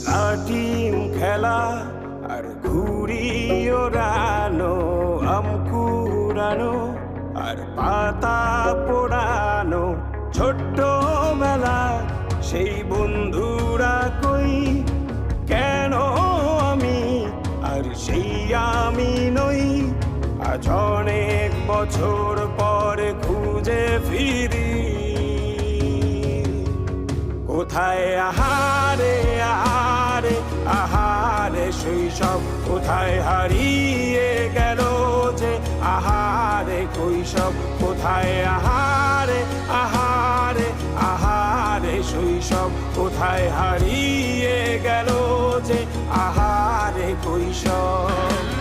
লাটিম খেলা আর ঘুড়ি ওড়ানো, আম কুড়ানো আর পাতা পোড়ানো, ছোট্ট বেলা সেই বন্ধুরা কই, কেন আমি আর সেই আমি নই। আজ অনেক বছর পরে খুঁজে ফিরি, কোথায় আহারে আহারে আহারে শৈশব, কোথায় হারিয়ে গেল যে আহারে কৈশব, কোথায় আহারে আহারে আহারে শৈশব, কোথায় হারিয়ে গেল যে আহারে কৈশব।